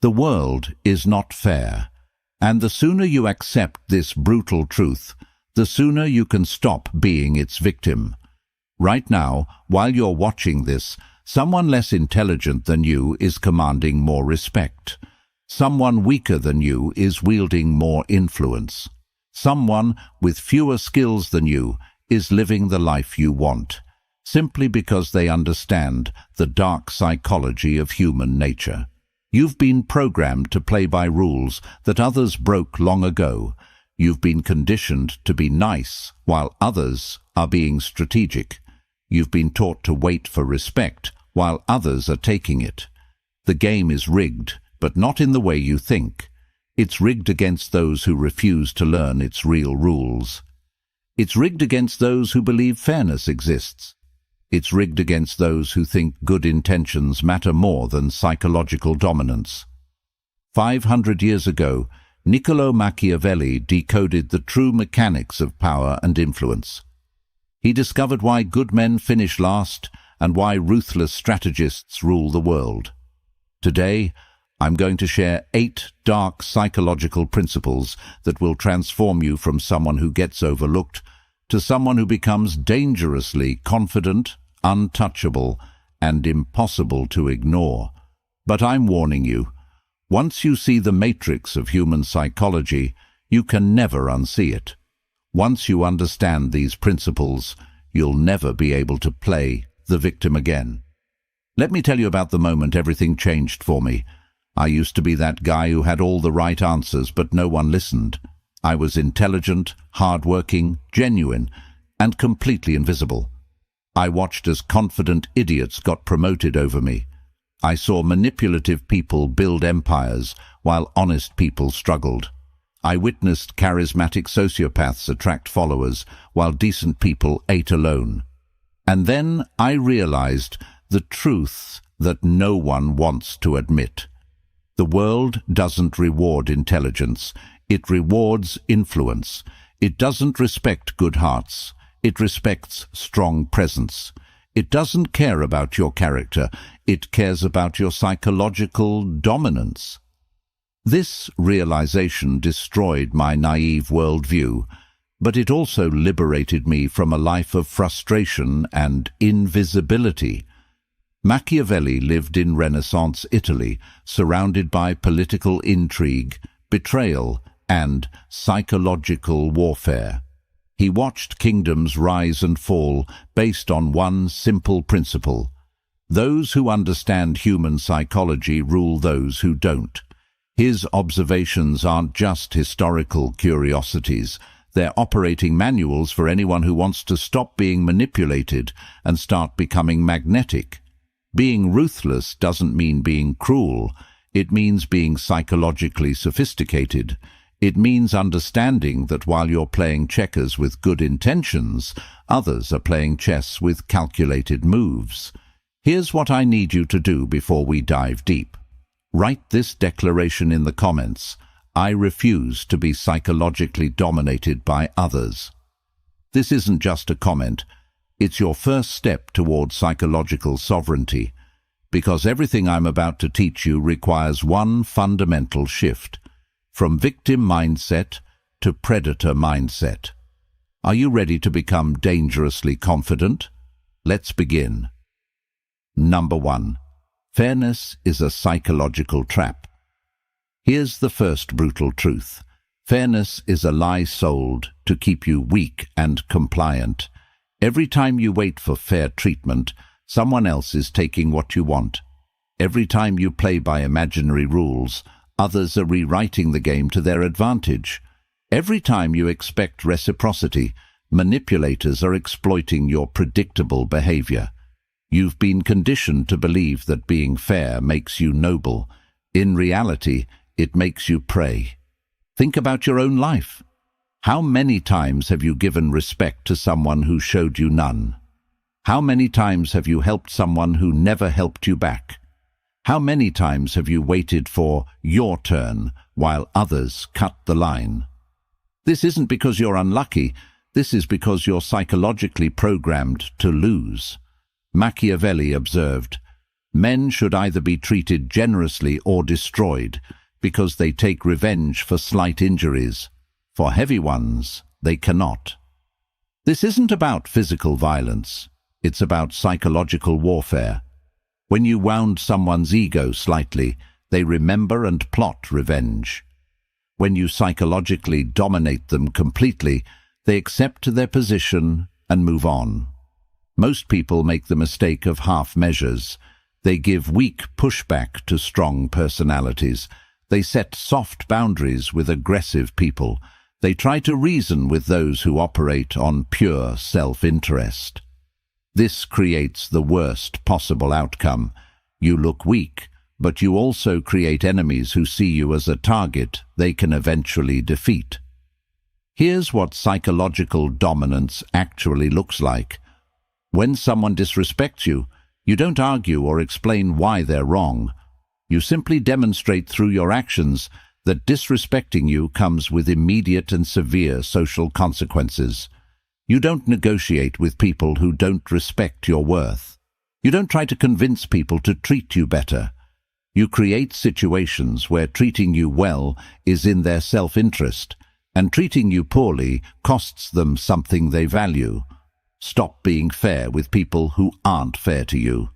The world is not fair, and the sooner you accept this brutal truth, the sooner you can stop being its victim. Right now, while you're watching this, someone less intelligent than you is commanding more respect. Someone weaker than you is wielding more influence. Someone with fewer skills than you is living the life you want, simply because they understand the dark psychology of human nature. You've been programmed to play by rules that others broke long ago. You've been conditioned to be nice while others are being strategic. You've been taught to wait for respect while others are taking it. The game is rigged, but not in the way you think. It's rigged against those who refuse to learn its real rules. It's rigged against those who believe fairness exists. It's rigged against those who think good intentions matter more than psychological dominance. 500 years ago, Niccolò Machiavelli decoded the true mechanics of power and influence. He discovered why good men finish last and why ruthless strategists rule the world. Today, I'm going to share 8 dark psychological principles that will transform you from someone who gets overlooked to someone who becomes dangerously confident, untouchable, and impossible to ignore. But I'm warning you, once you see the matrix of human psychology, you can never unsee it. Once you understand these principles, you'll never be able to play the victim again. Let me tell you about the moment everything changed for me. I used to be that guy who had all the right answers, but no one listened. I was intelligent, hard-working, genuine, and completely invisible. I watched as confident idiots got promoted over me. I saw manipulative people build empires while honest people struggled. I witnessed charismatic sociopaths attract followers while decent people ate alone. And then I realized the truth that no one wants to admit. The world doesn't reward intelligence. It rewards influence. It doesn't respect good hearts. It respects strong presence. It doesn't care about your character. It cares about your psychological dominance. This realization destroyed my naive worldview, but it also liberated me from a life of frustration and invisibility. Machiavelli lived in Renaissance Italy, surrounded by political intrigue, betrayal, and psychological warfare. He watched kingdoms rise and fall based on one simple principle. Those who understand human psychology rule those who don't. His observations aren't just historical curiosities. They're operating manuals for anyone who wants to stop being manipulated and start becoming magnetic. Being ruthless doesn't mean being cruel. It means being psychologically sophisticated. It means understanding that while you're playing checkers with good intentions, others are playing chess with calculated moves. Here's what I need you to do before we dive deep. Write this declaration in the comments. I refuse to be psychologically dominated by others. This isn't just a comment. It's your first step toward psychological sovereignty, because everything I'm about to teach you requires one fundamental shift. From victim mindset to predator mindset. Are you ready to become dangerously confident? Let's begin. Number 1. Fairness is a psychological trap. Here's the first brutal truth. Fairness is a lie sold to keep you weak and compliant. Every time you wait for fair treatment, someone else is taking what you want. Every time you play by imaginary rules, others are rewriting the game to their advantage. Every time you expect reciprocity, manipulators are exploiting your predictable behavior. You've been conditioned to believe that being fair makes you noble. In reality, it makes you prey. Think about your own life. How many times have you given respect to someone who showed you none? How many times have you helped someone who never helped you back? How many times have you waited for your turn while others cut the line? This isn't because you're unlucky. This is because you're psychologically programmed to lose. Machiavelli observed, Men should either be treated generously or destroyed, because they take revenge for slight injuries. For heavy ones, they cannot. This isn't about physical violence. It's about psychological warfare. When you wound someone's ego slightly, they remember and plot revenge. When you psychologically dominate them completely, they accept their position and move on. Most people make the mistake of half measures. They give weak pushback to strong personalities. They set soft boundaries with aggressive people. They try to reason with those who operate on pure self-interest. This creates the worst possible outcome. You look weak, but you also create enemies who see you as a target they can eventually defeat. Here's what psychological dominance actually looks like. When someone disrespects you, you don't argue or explain why they're wrong. You simply demonstrate through your actions that disrespecting you comes with immediate and severe social consequences. You don't negotiate with people who don't respect your worth. You don't try to convince people to treat you better. You create situations where treating you well is in their self-interest, and treating you poorly costs them something they value. Stop being fair with people who aren't fair to you.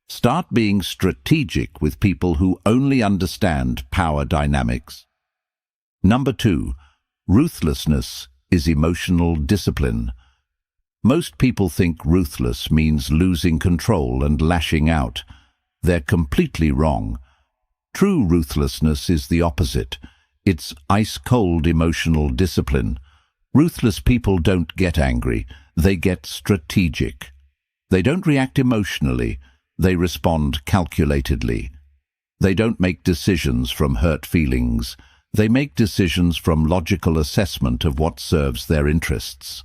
Start being strategic with people who only understand power dynamics. Number 2, ruthlessness is emotional discipline. Most people think ruthless means losing control and lashing out. They're completely wrong. True ruthlessness is the opposite. It's ice-cold emotional discipline. Ruthless people don't get angry. They get strategic. They don't react emotionally. They respond calculatedly. They don't make decisions from hurt feelings. They make decisions from logical assessment of what serves their interests.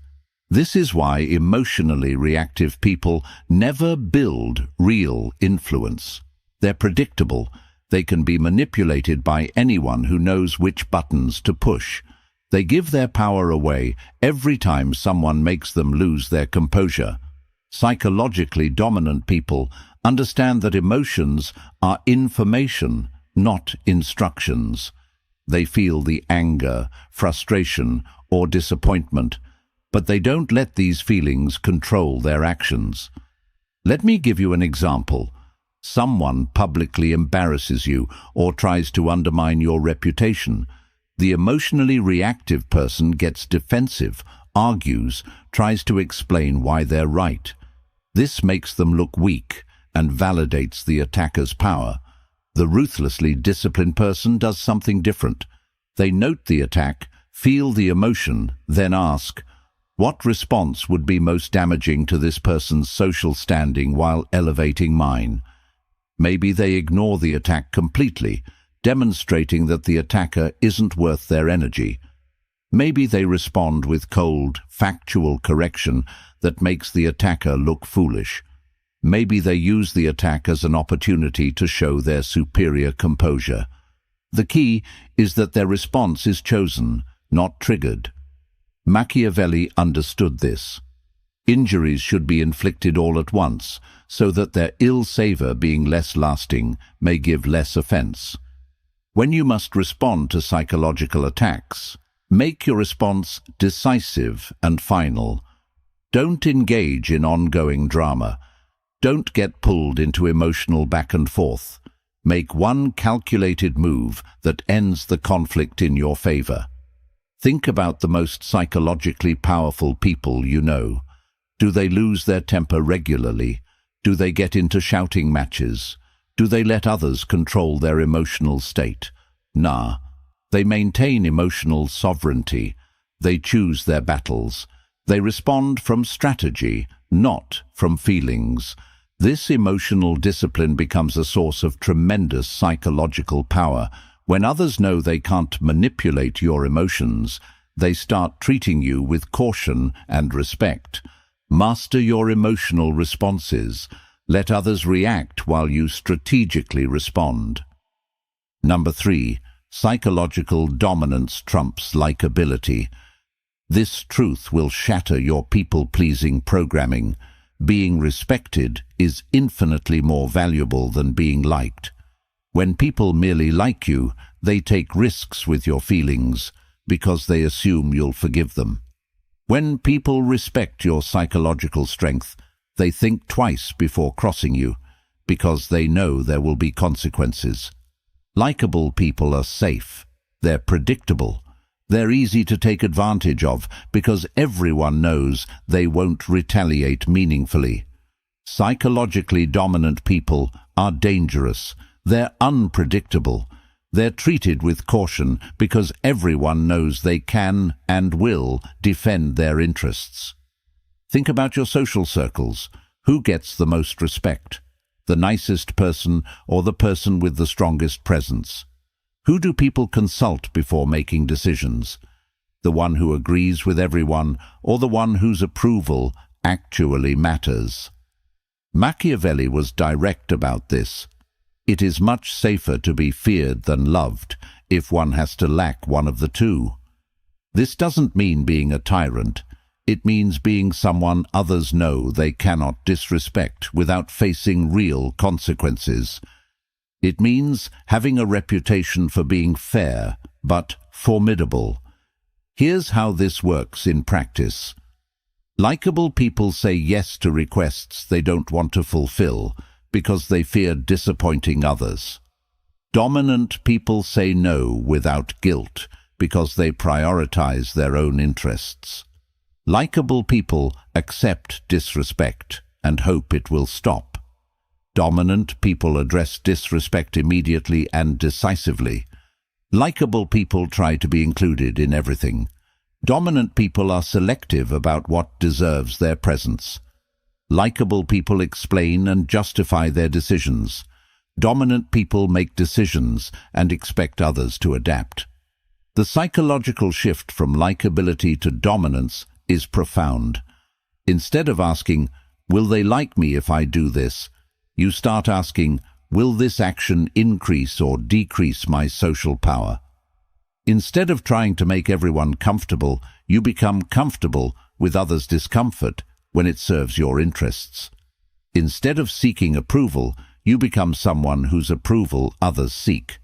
This is why emotionally reactive people never build real influence. They're predictable. They can be manipulated by anyone who knows which buttons to push. They give their power away every time someone makes them lose their composure. Psychologically dominant people understand that emotions are information, not instructions. They feel the anger, frustration, or disappointment, but they don't let these feelings control their actions. Let me give you an example. Someone publicly embarrasses you or tries to undermine your reputation. The emotionally reactive person gets defensive, argues, tries to explain why they're right. This makes them look weak and validates the attacker's power. The ruthlessly disciplined person does something different. They note the attack, feel the emotion, then ask, what response would be most damaging to this person's social standing while elevating mine? Maybe they ignore the attack completely, demonstrating that the attacker isn't worth their energy. Maybe they respond with cold, factual correction that makes the attacker look foolish. Maybe they use the attack as an opportunity to show their superior composure. The key is that their response is chosen, not triggered. Machiavelli understood this. Injuries should be inflicted all at once, so that their ill savor, being less lasting, may give less offense. When you must respond to psychological attacks, make your response decisive and final. Don't engage in ongoing drama. Don't get pulled into emotional back and forth. Make one calculated move that ends the conflict in your favor. Think about the most psychologically powerful people you know. Do they lose their temper regularly? Do they get into shouting matches? Do they let others control their emotional state? Nah. They maintain emotional sovereignty. They choose their battles. They respond from strategy, not from feelings. This emotional discipline becomes a source of tremendous psychological power. When others know they can't manipulate your emotions, they start treating you with caution and respect. Master your emotional responses. Let others react while you strategically respond. Number 3. Psychological dominance trumps likability. This truth will shatter your people-pleasing programming. being respected is infinitely more valuable than being liked. When people merely like you, they take risks with your feelings because they assume you'll forgive them. When people respect your psychological strength, they think twice before crossing you because they know there will be consequences. Likeable people are safe. They're predictable. They're easy to take advantage of because everyone knows they won't retaliate meaningfully. Psychologically dominant people are dangerous. They're unpredictable. They're treated with caution because everyone knows they can and will defend their interests. Think about your social circles. Who gets the most respect? The nicest person or the person with the strongest presence? Who do people consult before making decisions? The one who agrees with everyone or the one whose approval actually matters? Machiavelli was direct about this. It is much safer to be feared than loved if one has to lack one of the two. This doesn't mean being a tyrant. It means being someone others know they cannot disrespect without facing real consequences. It means having a reputation for being fair, but formidable. Here's how this works in practice. Likeable people say yes to requests they don't want to fulfill because they fear disappointing others. Dominant people say no without guilt because they prioritize their own interests. Likeable people accept disrespect and hope it will stop. Dominant people address disrespect immediately and decisively. Likeable people try to be included in everything. Dominant people are selective about what deserves their presence. Likeable people explain and justify their decisions. Dominant people make decisions and expect others to adapt. The psychological shift from likability to dominance is profound. Instead of asking, "Will they like me if I do this?" you start asking, "Will this action increase or decrease my social power?" Instead of trying to make everyone comfortable, you become comfortable with others' discomfort when it serves your interests. Instead of seeking approval, you become someone whose approval others seek.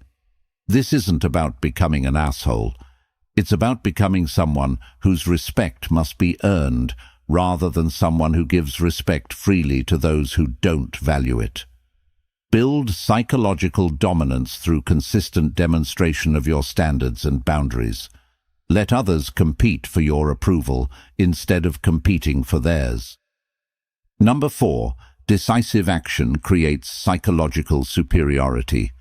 This isn't about becoming an asshole. It's about becoming someone whose respect must be earned, rather than someone who gives respect freely to those who don't value it. Build psychological dominance through consistent demonstration of your standards and boundaries. Let others compete for your approval instead of competing for theirs. Number 4, decisive action creates psychological superiority.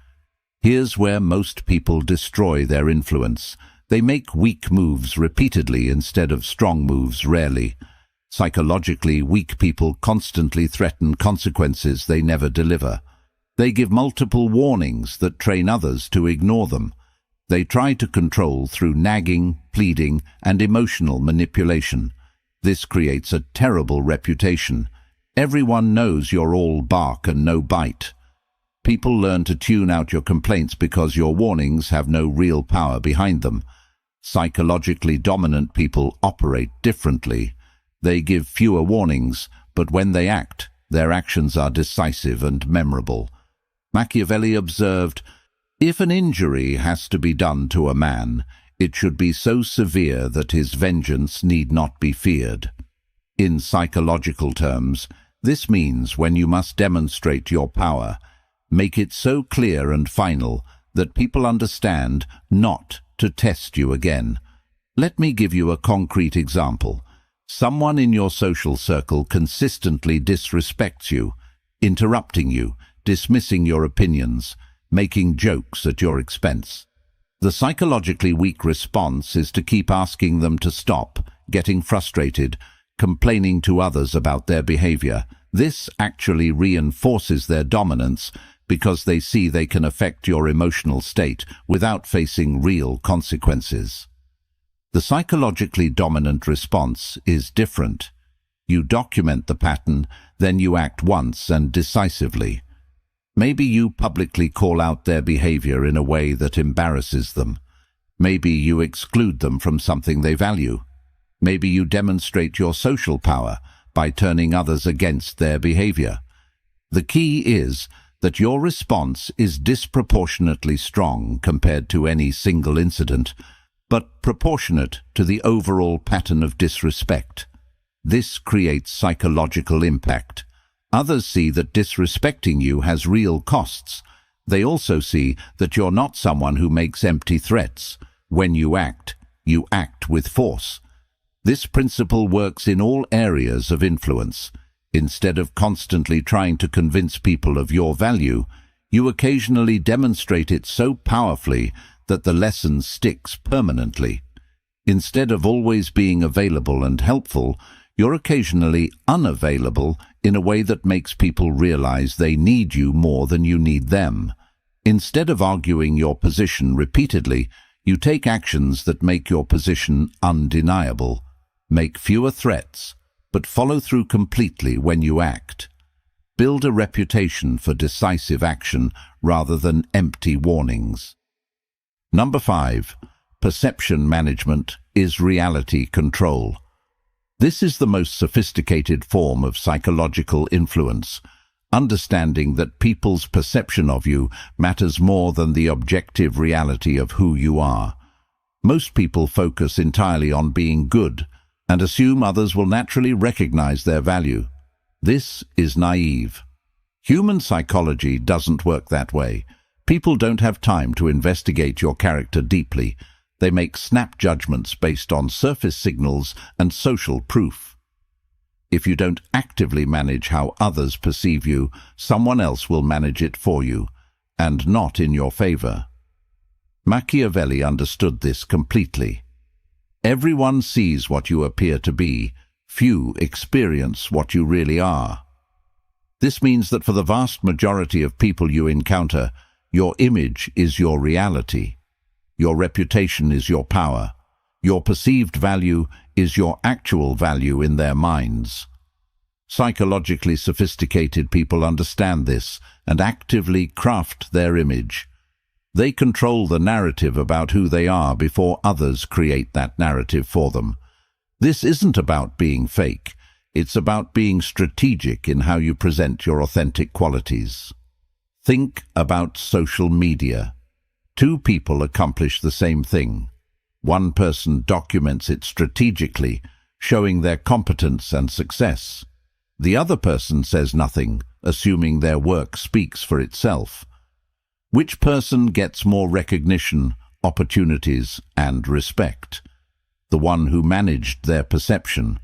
Here's where most people destroy their influence. They make weak moves repeatedly instead of strong moves rarely. Psychologically weak people constantly threaten consequences they never deliver. They give multiple warnings that train others to ignore them. They try to control through nagging, pleading, and emotional manipulation. This creates a terrible reputation. Everyone knows you're all bark and no bite. People learn to tune out your complaints because your warnings have no real power behind them. Psychologically dominant people operate differently. They give fewer warnings, but when they act, their actions are decisive and memorable. Machiavelli observed, "If an injury has to be done to a man, it should be so severe that his vengeance need not be feared." In psychological terms, this means when you must demonstrate your power, make it so clear and final that people understand not to test you again. Let me give you a concrete example. Someone in your social circle consistently disrespects you, interrupting you, dismissing your opinions, making jokes at your expense. The psychologically weak response is to keep asking them to stop, getting frustrated, complaining to others about their behavior. This actually reinforces their dominance because they see they can affect your emotional state without facing real consequences. The psychologically dominant response is different. You document the pattern, then you act once and decisively. Maybe you publicly call out their behavior in a way that embarrasses them. Maybe you exclude them from something they value. Maybe you demonstrate your social power by turning others against their behavior. The key is that your response is disproportionately strong compared to any single incident, but proportionate to the overall pattern of disrespect. This creates psychological impact. Others see that disrespecting you has real costs. They also see that you're not someone who makes empty threats. When you act with force. This principle works in all areas of influence. Instead of constantly trying to convince people of your value, you occasionally demonstrate it so powerfully that the lesson sticks permanently. Instead of always being available and helpful, you're occasionally unavailable in a way that makes people realize they need you more than you need them. Instead of arguing your position repeatedly, you take actions that make your position undeniable. Make fewer threats, but follow through completely when you act. Build a reputation for decisive action rather than empty warnings. Number 5. Perception management is reality control. This is the most sophisticated form of psychological influence. Understanding that people's perception of you matters more than the objective reality of who you are. Most people focus entirely on being good and assume others will naturally recognize their value. This is naive. Human psychology doesn't work that way. People don't have time to investigate your character deeply. They make snap judgments based on surface signals and social proof. If you don't actively manage how others perceive you, someone else will manage it for you, and not in your favor. Machiavelli understood this completely. Everyone sees what you appear to be. Few experience what you really are. This means that for the vast majority of people you encounter, your image is your reality. Your reputation is your power. Your perceived value is your actual value in their minds. Psychologically sophisticated people understand this and actively craft their image. They control the narrative about who they are before others create that narrative for them. This isn't about being fake. It's about being strategic in how you present your authentic qualities. Think about social media. Two people accomplish the same thing. One person documents it strategically, showing their competence and success. The other person says nothing, assuming their work speaks for itself. Which person gets more recognition, opportunities, and respect? The one who managed their perception.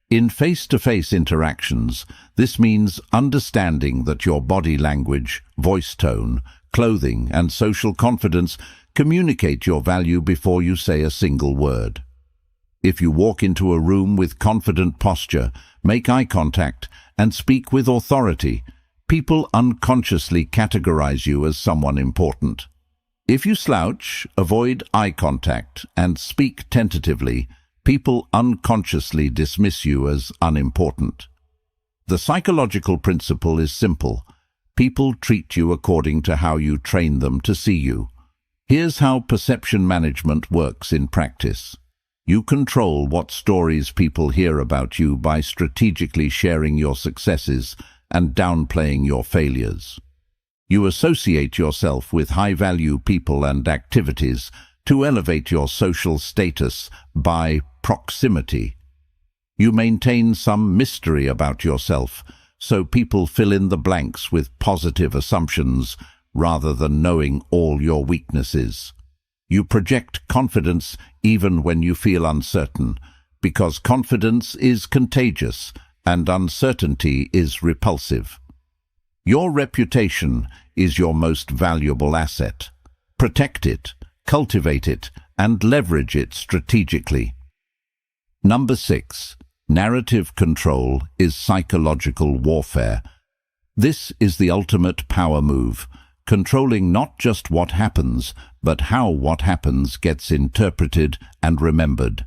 In face-to-face interactions, this means understanding that your body language, voice tone, clothing, and social confidence communicate your value before you say a single word. If you walk into a room with confident posture, make eye contact, and speak with authority, people unconsciously categorize you as someone important. If you slouch, avoid eye contact, and speak tentatively, people unconsciously dismiss you as unimportant. The psychological principle is simple. People treat you according to how you train them to see you. Here's how perception management works in practice. You control what stories people hear about you by strategically sharing your successes and downplaying your failures. You associate yourself with high-value people and activities to elevate your social status by proximity. You maintain some mystery about yourself, so people fill in the blanks with positive assumptions rather than knowing all your weaknesses. You project confidence even when you feel uncertain, because confidence is contagious and uncertainty is repulsive. Your reputation is your most valuable asset. Protect it, cultivate it, and leverage it strategically. Number 6. Narrative control is psychological warfare. This is the ultimate power move, controlling not just what happens, but how what happens gets interpreted and remembered.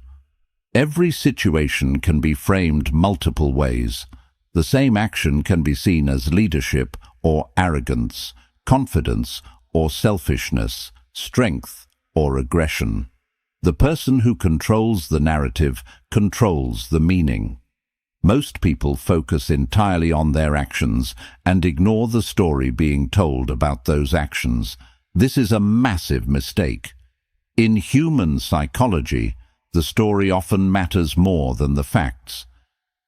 Every situation can be framed multiple ways. The same action can be seen as leadership or arrogance, confidence or selfishness, strength or aggression. The person who controls the narrative controls the meaning. Most people focus entirely on their actions and ignore the story being told about those actions. This is a massive mistake. In human psychology, the story often matters more than the facts.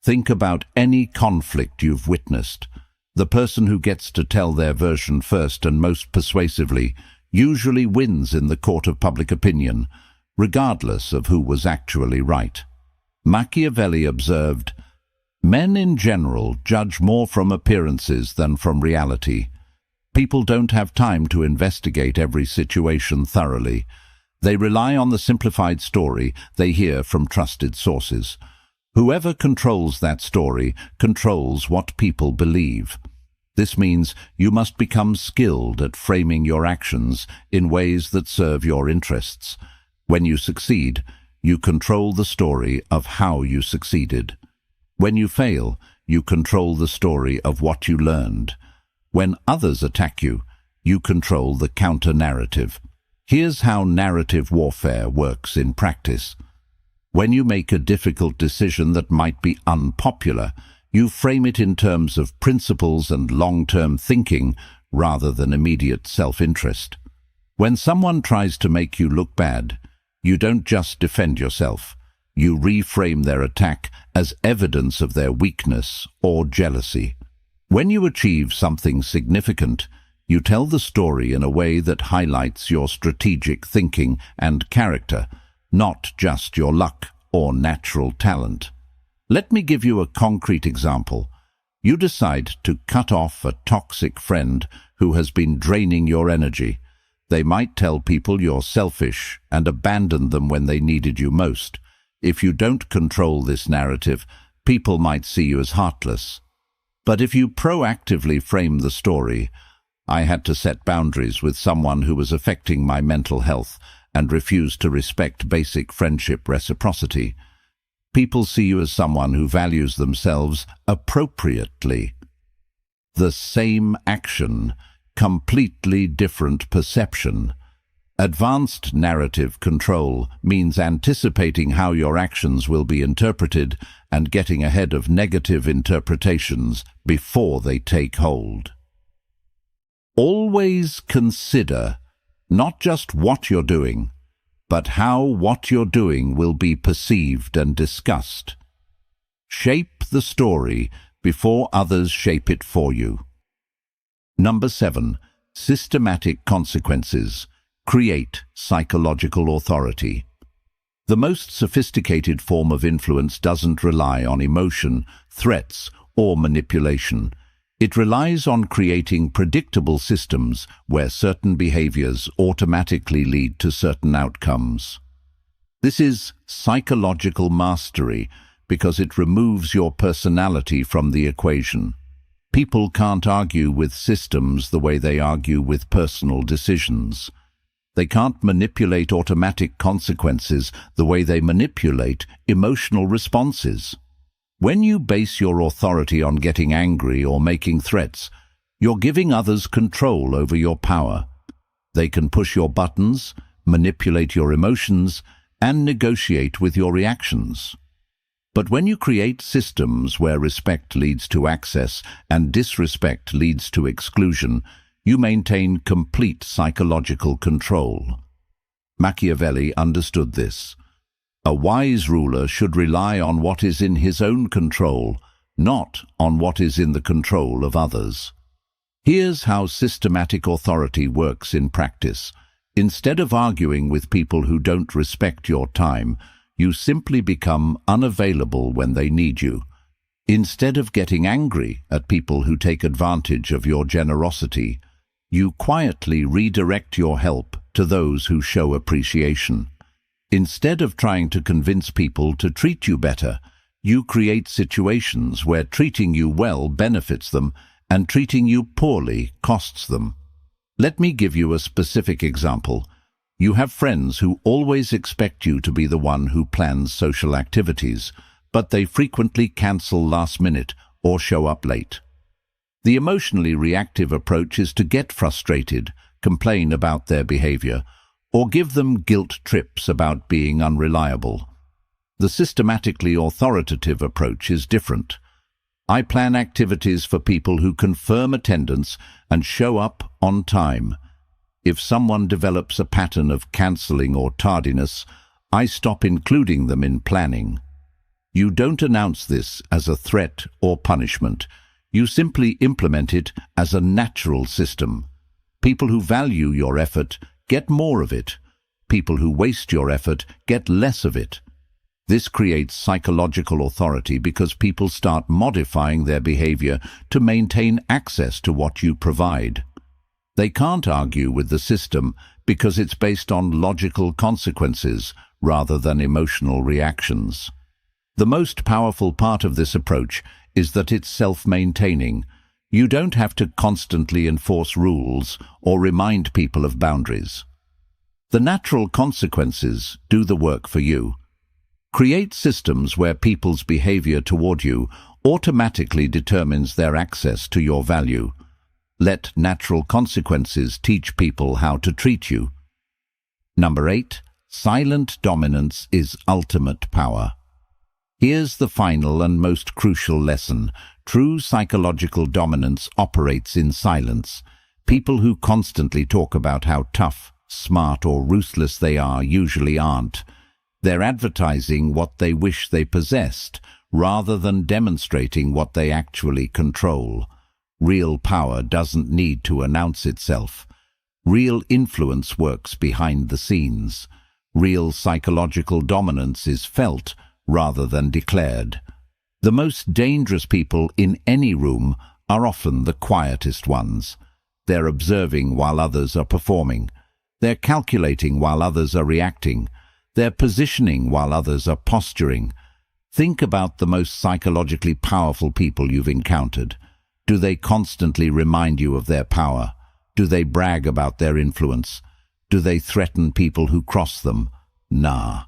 Think about any conflict you've witnessed. The person who gets to tell their version first and most persuasively usually wins in the court of public opinion, regardless of who was actually right. Machiavelli observed, "Men in general judge more from appearances than from reality. People don't have time to investigate every situation thoroughly. They rely on the simplified story they hear from trusted sources. Whoever controls that story controls what people believe. This means you must become skilled at framing your actions in ways that serve your interests. When you succeed, you control the story of how you succeeded. When you fail, you control the story of what you learned. When others attack you, you control the counter-narrative. Here's how narrative warfare works in practice. When you make a difficult decision that might be unpopular, you frame it in terms of principles and long-term thinking rather than immediate self-interest. When someone tries to make you look bad, you don't just defend yourself. You reframe their attack as evidence of their weakness or jealousy. When you achieve something significant, you tell the story in a way that highlights your strategic thinking and character, not just your luck or natural talent. Let me give you a concrete example. You decide to cut off a toxic friend who has been draining your energy. They might tell people you're selfish and abandon them when they needed you most. If you don't control this narrative, people might see you as heartless. But if you proactively frame the story, "I had to set boundaries with someone who was affecting my mental health and refused to respect basic friendship reciprocity," people see you as someone who values themselves appropriately. The same action, completely different perception. Advanced narrative control means anticipating how your actions will be interpreted and getting ahead of negative interpretations before they take hold. Always consider not just what you're doing, but how what you're doing will be perceived and discussed. Shape the story before others shape it for you. Number 7. Systematic consequences. Create psychological authority. The most sophisticated form of influence doesn't rely on emotion, threats, or manipulation. It relies on creating predictable systems where certain behaviors automatically lead to certain outcomes. This is psychological mastery because it removes your personality from the equation. People can't argue with systems the way they argue with personal decisions. They can't manipulate automatic consequences the way they manipulate emotional responses. When you base your authority on getting angry or making threats, you're giving others control over your power. They can push your buttons, manipulate your emotions, and negotiate with your reactions. But when you create systems where respect leads to access and disrespect leads to exclusion, you maintain complete psychological control. Machiavelli understood this. A wise ruler should rely on what is in his own control, not on what is in the control of others. Here's how systematic authority works in practice. Instead of arguing with people who don't respect your time, you simply become unavailable when they need you. Instead of getting angry at people who take advantage of your generosity, you quietly redirect your help to those who show appreciation. Instead of trying to convince people to treat you better, you create situations where treating you well benefits them and treating you poorly costs them. Let me give you a specific example. You have friends who always expect you to be the one who plans social activities, but they frequently cancel last minute or show up late. The emotionally reactive approach is to get frustrated, complain about their behavior, or give them guilt trips about being unreliable. The systematically authoritative approach is different. I plan activities for people who confirm attendance and show up on time. If someone develops a pattern of cancelling or tardiness, I stop including them in planning. You don't announce this as a threat or punishment. You simply implement it as a natural system. People who value your effort get more of it. People who waste your effort get less of it. This creates psychological authority because people start modifying their behavior to maintain access to what you provide. They can't argue with the system because it's based on logical consequences rather than emotional reactions. The most powerful part of this approach is that it's self-maintaining. You don't have to constantly enforce rules or remind people of boundaries. The natural consequences do the work for you. Create systems where people's behavior toward you automatically determines their access to your value. Let natural consequences teach people how to treat you. Number 8. Silent dominance is ultimate power. Here's the final and most crucial lesson. True psychological dominance operates in silence. People who constantly talk about how tough, smart, or ruthless they are usually aren't. They're advertising what they wish they possessed, rather than demonstrating what they actually control. Real power doesn't need to announce itself. Real influence works behind the scenes. Real psychological dominance is felt rather than declared. The most dangerous people in any room are often the quietest ones. They're observing while others are performing. They're calculating while others are reacting. They're positioning while others are posturing. Think about the most psychologically powerful people you've encountered. Do they constantly remind you of their power? Do they brag about their influence? Do they threaten people who cross them? Nah.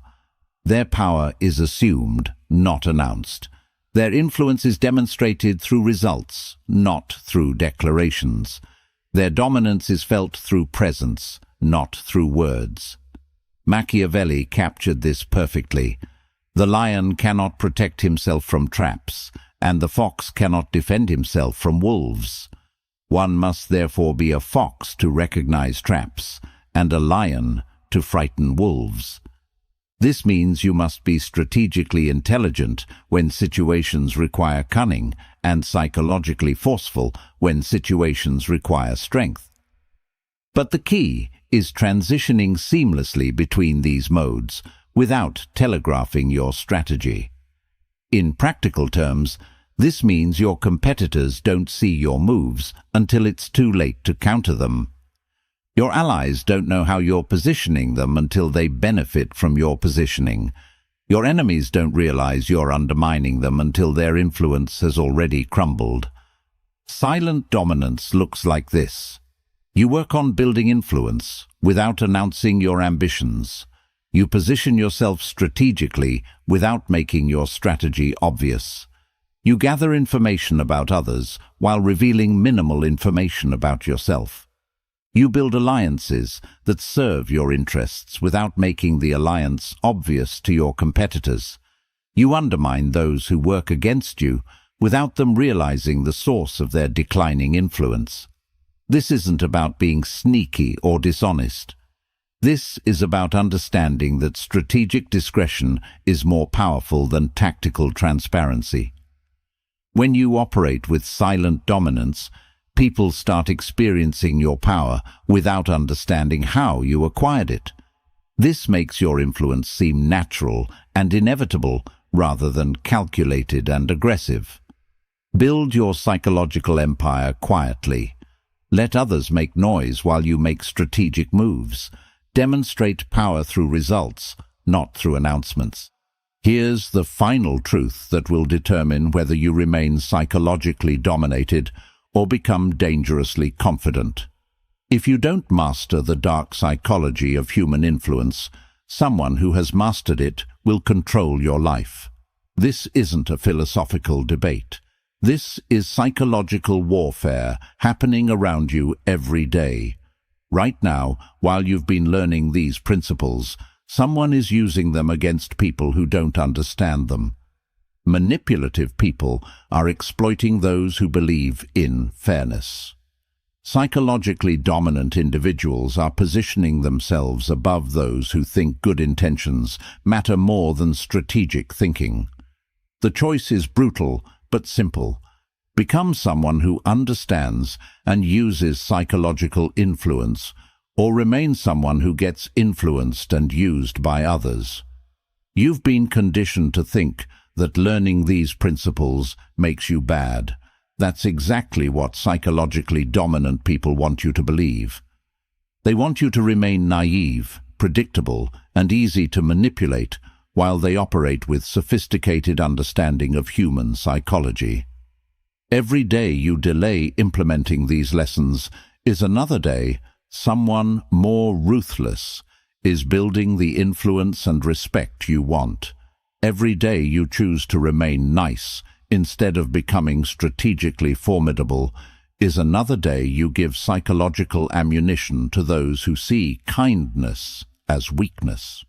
Their power is assumed, not announced. Their influence is demonstrated through results, not through declarations. Their dominance is felt through presence, not through words. Machiavelli captured this perfectly. The lion cannot protect himself from traps, and the fox cannot defend himself from wolves. One must therefore be a fox to recognize traps, and a lion to frighten wolves. This means you must be strategically intelligent when situations require cunning, and psychologically forceful when situations require strength. But the key is transitioning seamlessly between these modes without telegraphing your strategy. In practical terms, this means your competitors don't see your moves until it's too late to counter them. Your allies don't know how you're positioning them until they benefit from your positioning. Your enemies don't realize you're undermining them until their influence has already crumbled. Silent dominance looks like this. You work on building influence without announcing your ambitions. You position yourself strategically without making your strategy obvious. You gather information about others while revealing minimal information about yourself. You build alliances that serve your interests without making the alliance obvious to your competitors. You undermine those who work against you without them realizing the source of their declining influence. This isn't about being sneaky or dishonest. This is about understanding that strategic discretion is more powerful than tactical transparency. When you operate with silent dominance, people start experiencing your power without understanding how you acquired it. This makes your influence seem natural and inevitable rather than calculated and aggressive. Build your psychological empire quietly. Let others make noise while you make strategic moves. Demonstrate power through results, not through announcements. Here's the final truth that will determine whether you remain psychologically dominated or become dangerously confident. If you don't master the dark psychology of human influence, someone who has mastered it will control your life. This isn't a philosophical debate. This is psychological warfare happening around you every day. Right now, while you've been learning these principles, Someone is using them against people who don't understand them. Manipulative people are exploiting those who believe in fairness. Psychologically dominant individuals are positioning themselves above those who think good intentions matter more than strategic thinking. The choice is brutal but simple. Become someone who understands and uses psychological influence, or remain someone who gets influenced and used by others. You've been conditioned to think that learning these principles makes you bad. That's exactly what psychologically dominant people want you to believe. They want you to remain naive, predictable, and easy to manipulate while they operate with sophisticated understanding of human psychology. Every day you delay implementing these lessons is another day someone more ruthless is building the influence and respect you want. Every day you choose to remain nice instead of becoming strategically formidable is another day you give psychological ammunition to those who see kindness as weakness.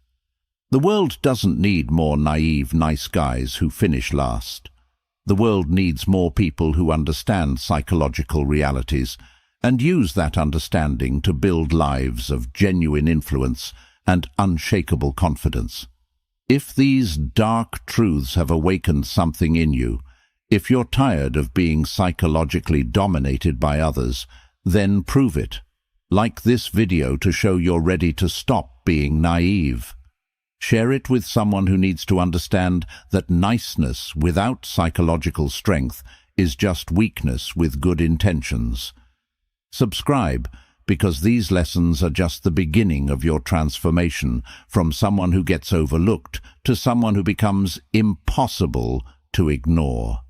The world doesn't need more naive, nice guys who finish last. The world needs more people who understand psychological realities and use that understanding to build lives of genuine influence and unshakable confidence. If these dark truths have awakened something in you, if you're tired of being psychologically dominated by others, then prove it. Like this video to show you're ready to stop being naive. Share it with someone who needs to understand that niceness without psychological strength is just weakness with good intentions. Subscribe, because these lessons are just the beginning of your transformation from someone who gets overlooked to someone who becomes impossible to ignore.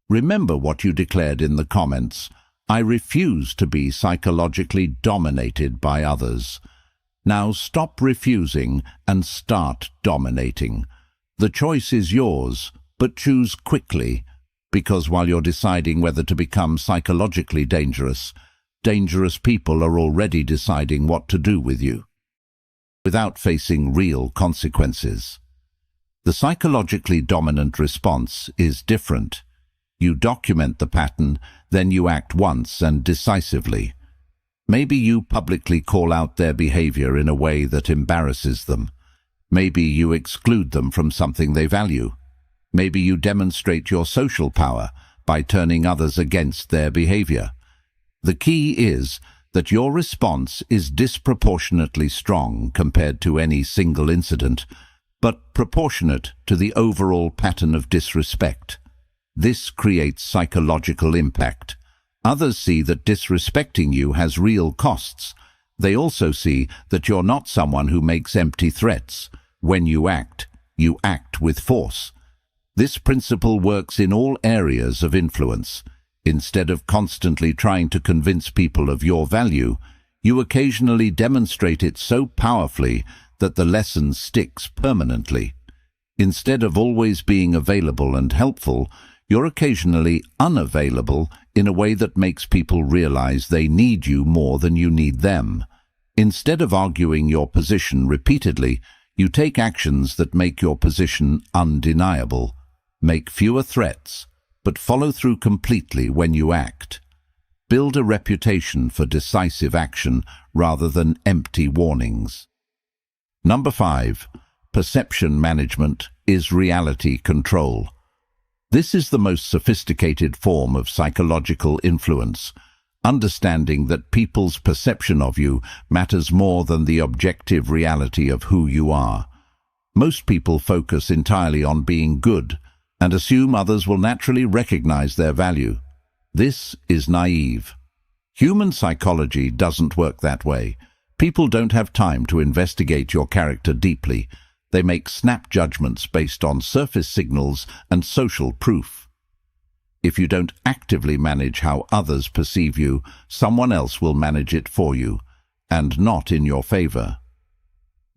Remember what you declared in the comments. I refuse to be psychologically dominated by others. Now stop refusing and start dominating. The choice is yours, but choose quickly, because while you're deciding whether to become psychologically dangerous, dangerous people are already deciding what to do with you, without facing real consequences. The psychologically dominant response is different. You document the pattern, then you act once and decisively. Maybe you publicly call out their behavior in a way that embarrasses them. Maybe you exclude them from something they value. Maybe you demonstrate your social power by turning others against their behavior. The key is that your response is disproportionately strong compared to any single incident, but proportionate to the overall pattern of disrespect. This creates psychological impact. Others see that disrespecting you has real costs. They also see that you're not someone who makes empty threats. When you act with force. This principle works in all areas of influence. Instead of constantly trying to convince people of your value, you occasionally demonstrate it so powerfully that the lesson sticks permanently. Instead of always being available and helpful, you're occasionally unavailable in a way that makes people realize they need you more than you need them. Instead of arguing your position repeatedly, you take actions that make your position undeniable. Make fewer threats, but follow through completely when you act. Build a reputation for decisive action rather than empty warnings. Number 5. Perception management is reality control. This is the most sophisticated form of psychological influence, understanding that people's perception of you matters more than the objective reality of who you are. Most people focus entirely on being good and assume others will naturally recognize their value. This is naive. Human psychology doesn't work that way. People don't have time to investigate your character deeply. They make snap judgments based on surface signals and social proof. If you don't actively manage how others perceive you, someone else will manage it for you, and not in your favor.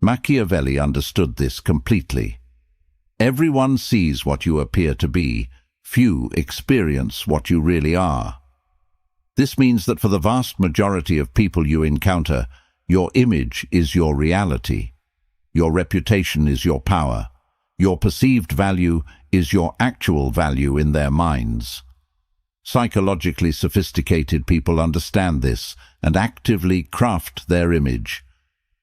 Machiavelli understood this completely. Everyone sees what you appear to be. Few experience what you really are. This means that for the vast majority of people you encounter, your image is your reality. Your reputation is your power. Your perceived value is your actual value in their minds. Psychologically sophisticated people understand this and actively craft their image.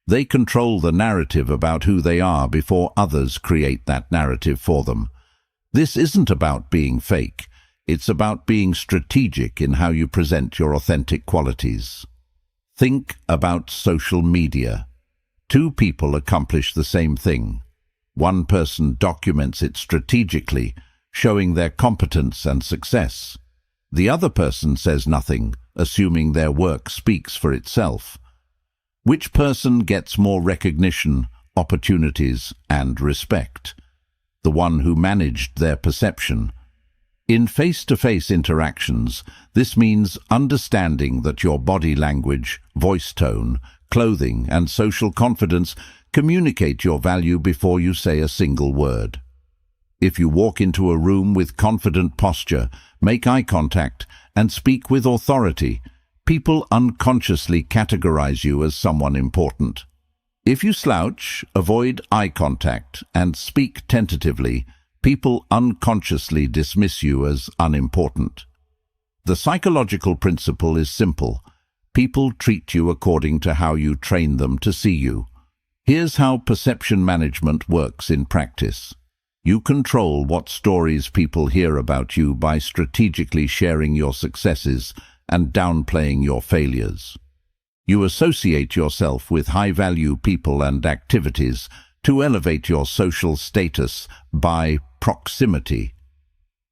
They control the narrative about who they are before others create that narrative for them. This isn't about being fake. It's about being strategic in how you present your authentic qualities. Think about social media. Two people accomplish the same thing. One person documents it strategically, showing their competence and success. The other person says nothing, assuming their work speaks for itself. Which person gets more recognition, opportunities, and respect? The one who managed their perception. In face-to-face interactions, this means understanding that your body language, voice tone, clothing, and social confidence communicate your value before you say a single word. If you walk into a room with confident posture, make eye contact, and speak with authority, people unconsciously categorize you as someone important. If you slouch, avoid eye contact, and speak tentatively, people unconsciously dismiss you as unimportant. The psychological principle is simple. People treat you according to how you train them to see you. Here's how perception management works in practice. You control what stories people hear about you by strategically sharing your successes and downplaying your failures. You associate yourself with high-value people and activities to elevate your social status by proximity.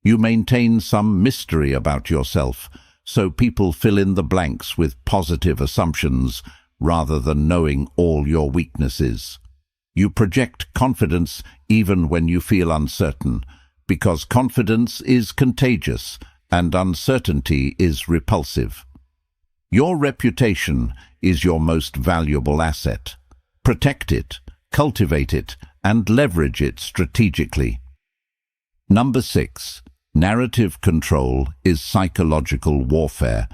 You maintain some mystery about yourself, so people fill in the blanks with positive assumptions rather than knowing all your weaknesses. You project confidence even when you feel uncertain, because confidence is contagious and uncertainty is repulsive. Your reputation is your most valuable asset. Protect it, cultivate it, and leverage it strategically. Number 6. Narrative control is psychological warfare.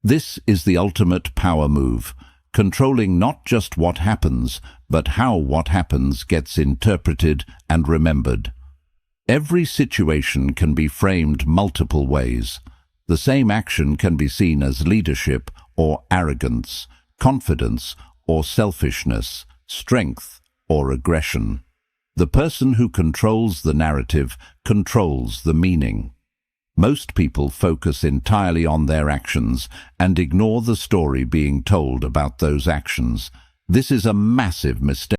This is the ultimate power move, controlling not just what happens, but how what happens gets interpreted and remembered. Every situation can be framed multiple ways. The same action can be seen as leadership or arrogance, confidence or selfishness, strength or aggression. The person who controls the narrative controls the meaning. Most people focus entirely on their actions and ignore the story being told about those actions. This is a massive mistake.